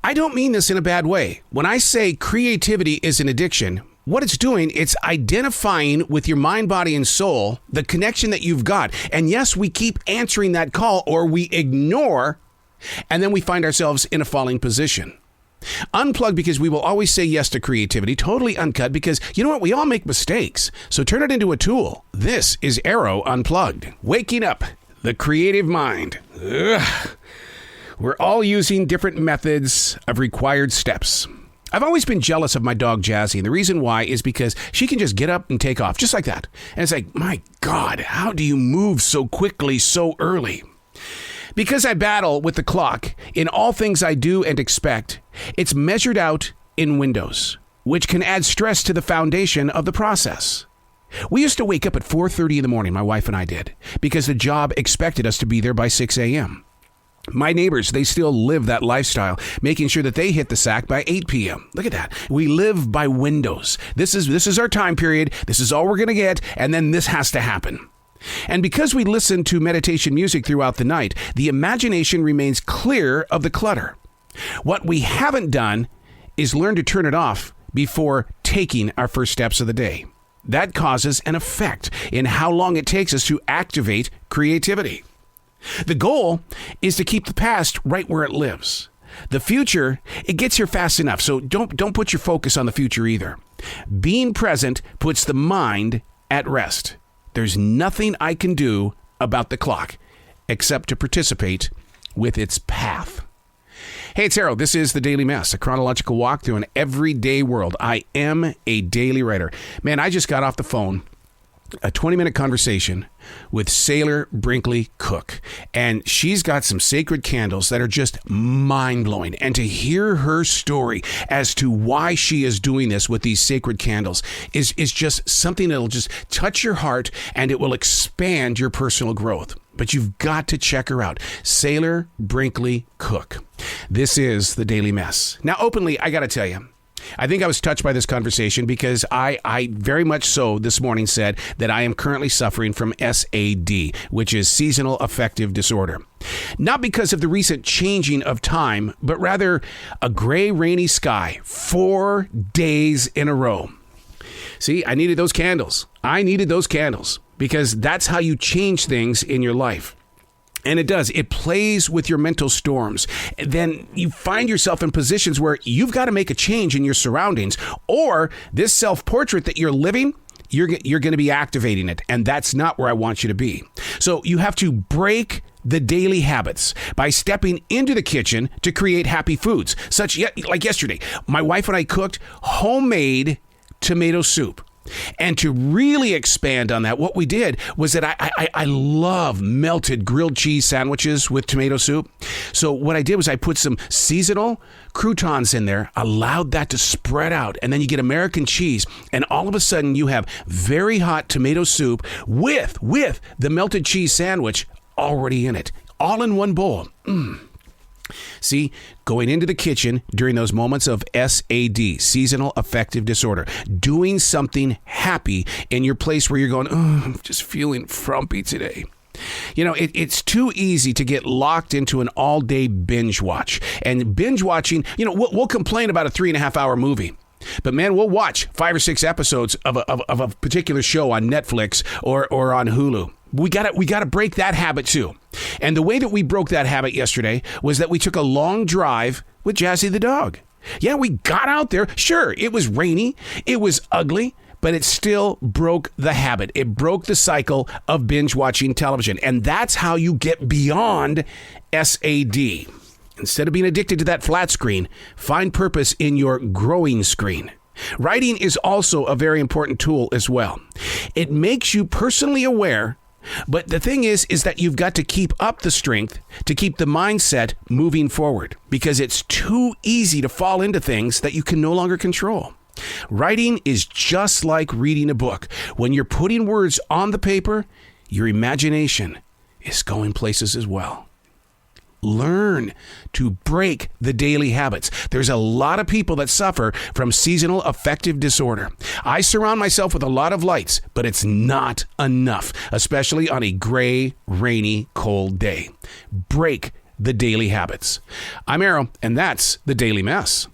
I don't mean this in a bad way. When I say creativity is an addiction, what it's doing, it's identifying with your mind, body, and soul, the connection that you've got. And yes, we keep answering that call or we ignore, and then we find ourselves in a falling position. Unplugged because we will always say yes to creativity, totally uncut because, you know what, we all make mistakes. So turn it into a tool. This is Arroe Unplugged. Waking up the creative mind. Ugh. We're all using different methods of required steps. I've always been jealous of my dog, Jazzy, and the reason why is because she can just get up and take off, just like that. And it's like, my God, how do you move so quickly, so early? Because I battle with the clock in all things I do and expect, it's measured out in windows, which can add stress to the foundation of the process. We used to wake up at 4:30 in the morning, my wife and I did, because the job expected us to be there by 6 a.m. My neighbors, they still live that lifestyle, making sure that they hit the sack by 8 p.m. Look at that. We live by windows. This is our time period. This is all we're going to get. And then this has to happen. And because we listen to meditation music throughout the night, the imagination remains clear of the clutter. What we haven't done is learn to turn it off before taking our first steps of the day. That causes an effect in how long it takes us to activate creativity. The goal is to keep the past right where it lives. The future, it gets here fast enough, so don't put your focus on the future either. Being present puts the mind at rest. There's nothing I can do about the clock except to participate with its path. Hey, it's Arroe. This is The Daily Mess, a chronological walk through an everyday world. I am a daily writer. Man, I just got off the phone. A 20-minute conversation with Sailor Brinkley Cook. And she's got some sacred candles that are just mind-blowing. And to hear her story as to why she is doing this with these sacred candles is just something that'll just touch your heart and it will expand your personal growth. But you've got to check her out. Sailor Brinkley Cook. This is The Daily Mess. Now, openly, I got to tell you, I think I was touched by this conversation because I very much so this morning said that I am currently suffering from SAD, which is seasonal affective disorder. Not because of the recent changing of time, but rather a gray, rainy sky 4 days in a row. See, I needed those candles. Because that's how you change things in your life. And it does. It plays with your mental storms. And then you find yourself in positions where you've got to make a change in your surroundings, or this self-portrait that you're living, you're going to be activating it. And that's not where I want you to be. So you have to break the daily habits by stepping into the kitchen to create happy foods. Like yesterday, my wife and I cooked homemade tomato soup. And to really expand on that, what we did was that I love melted grilled cheese sandwiches with tomato soup. So what I did was I put some seasonal croutons in there, allowed that to spread out, and then you get American cheese, and all of a sudden you have very hot tomato soup with the melted cheese sandwich already in it, all in one bowl. See, going into the kitchen during those moments of SAD, seasonal affective disorder, doing something happy in your place where you're going, oh, I'm just feeling frumpy today. You know, it's too easy to get locked into an all-day binge watch. And binge watching, you know, we'll complain about a 3.5-hour movie. But man, we'll watch 5 or 6 episodes of a particular show on Netflix or on Hulu. We got to break that habit too. And the way that we broke that habit yesterday was that we took a long drive with Jazzy the dog. Yeah, we got out there. Sure, it was rainy. It was ugly, but it still broke the habit. It broke the cycle of binge watching television. And that's how you get beyond SAD. Instead of being addicted to that flat screen, find purpose in your growing screen. Writing is also a very important tool as well. It makes you personally aware. But the thing is that you've got to keep up the strength to keep the mindset moving forward, because it's too easy to fall into things that you can no longer control. Writing is just like reading a book. When you're putting words on the paper, your imagination is going places as well. Learn to break the daily habits. There's a lot of people that suffer from seasonal affective disorder. I surround myself with a lot of lights, but it's not enough, especially on a gray, rainy, cold day. Break the daily habits. I'm Arroe, and that's the Daily Mess.